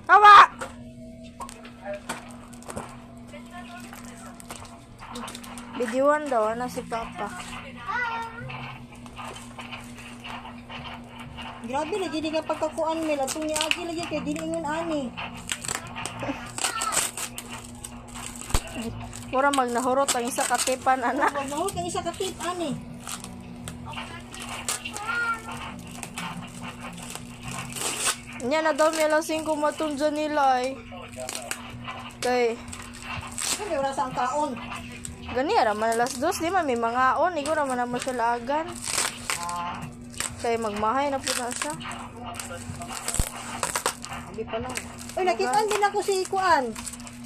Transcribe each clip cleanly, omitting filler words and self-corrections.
Kawa! Videoan daw na si Papa. Grabe lagi di nga pagkakuan nila. Itong ni Agi lagi kay diniingon ani. Mura magnahurot ang isa katipan, anak. Wag mahul kang isa ka tip ani. Nya na daw may alas 5 matun dyan nila eh. Kay, Kaya wala sa ang kaon. gani raman alas 2, di man may mga on. Igo raman naman siya laagan. Kay magmahay na po na siya. Abi pa lang. Uy, nakitaan din ako si Kuan.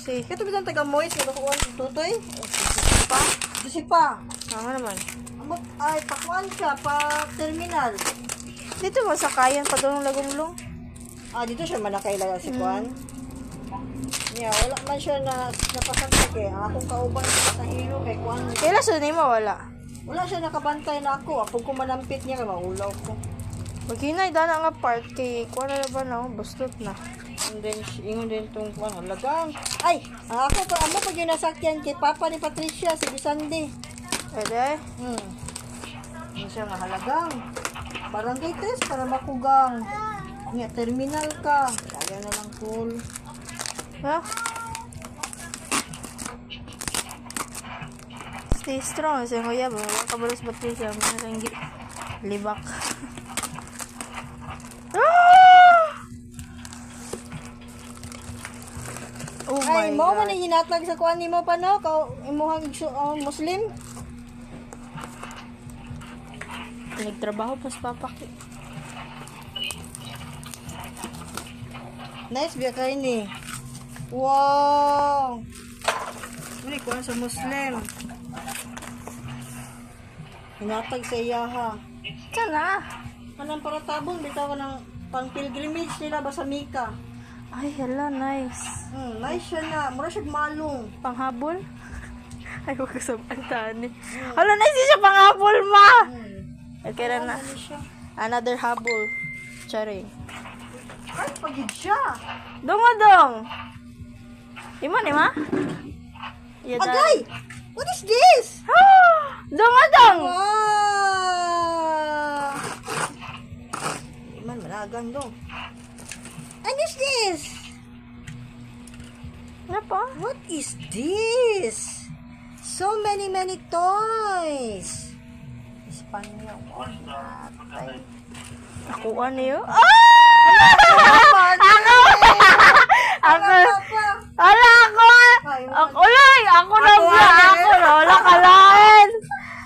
Si, Kato bitang taga Moist nga kuan si Tutoy. Pa? Si pa. ano naman. Amo ay pakuan siya pa terminal. Dito mo sa kayan pa doon ng lagumlong. Dito siya man nakailaga si Kuan. Wala man siya na napasakit eh. Ang akong kauban sa hero kay Kuan. Kailan siya nimo wala? Wala siya nakabantay na ako. Ako kumanampit niya kay maulaw ko. Maghinay dana nga part kay kuha na ba na bustot na. And then, ingon din itong Kuan. Halagang. Ay! Ang ako pa, amo pag yung nasakyan kay Papa ni Patricia, si Bisande. Pwede? Hindi siya nga halagang. Barangay test para makugang. Nga, terminal ka. Kaya na lang cool. Ha? Stay strong. Kasi kuya ba? Kabalos battery siya. Maranggi. Libak. Oh my Ay, mo man God. ang hinatag sa kuan nimo pa no? Imuhang Muslim? Nagtrabaho pa sa papa. Nice biya kayo ni. Wow! Uli, kuan sa Muslim. Hinatag sa iyaha. Sana. Kanang para tabong, bitaw ka ng pang pilgrimage nila ba sa Mika. Ay, hala, nice. Nice siya na. Mura siya malong. Panghabol? Ay, wag ko sa pantani. Hala, nice siya panghabol, ma! Okay na. Ano siya? Another habol. Charing. Ay, pagid siya. Dong! Imo ni ma? Yeah, Agay! What is this? Dong! Wow! Man, managang dong. What is this? Ano pa? What is this? So many toys. Espanyol. Oh, natay. Ako ano yun? Ako! Wala ako! Ako na vlog! Wala ka lain!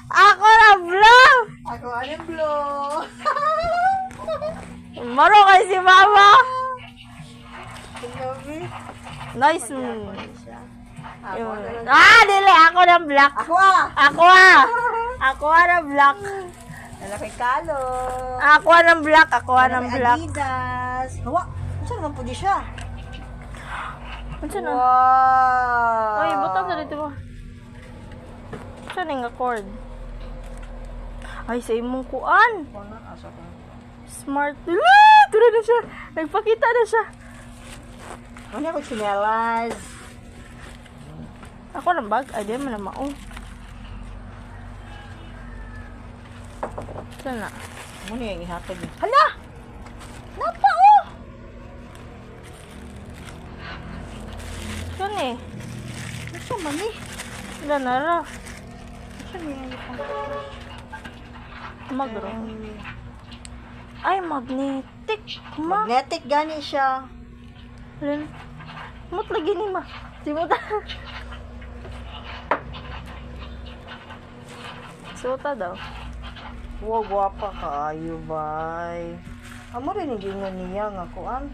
Ako na vlog! Ako aling blue. Maro kay si mama! Grabe. Nice! Ako Dili! Ako na vlog! Ako na vlog! Lalaki kalo. Ako na vlog! Adidas. Hawa. Saan naman po di siya? Ano na? Wow. Ay, butang sa dito mo. Saan yung accord? Ay, sa imong kuan. Smart. Turo na siya. Nagpakita na siya. Ano ako chinelas? Ako ng bag. Ay, di man na maong. Saan na? Ano yung ihatag? Hala! Napa, oh! Saan eh? Ano siya man eh? Wala na ra. Saan yung Magro. Ay, magnetic. Ma. magnetic gani siya. Len. Mut lagi ni ma. Simuta. Suta daw. Wow, guwapa kaayo, bay. Amo rin yung gingan niya nga kuan.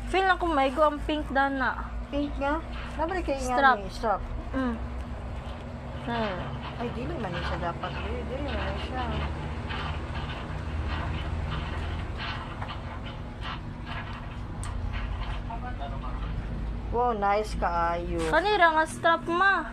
Feel na kung may go ang pink dana. Pink nga. Nabali kayo Strap. nga ni strap. Ay, dili man siya dapat. Dili man siya. Wow, nice kaayo. Kanira nga strap ma.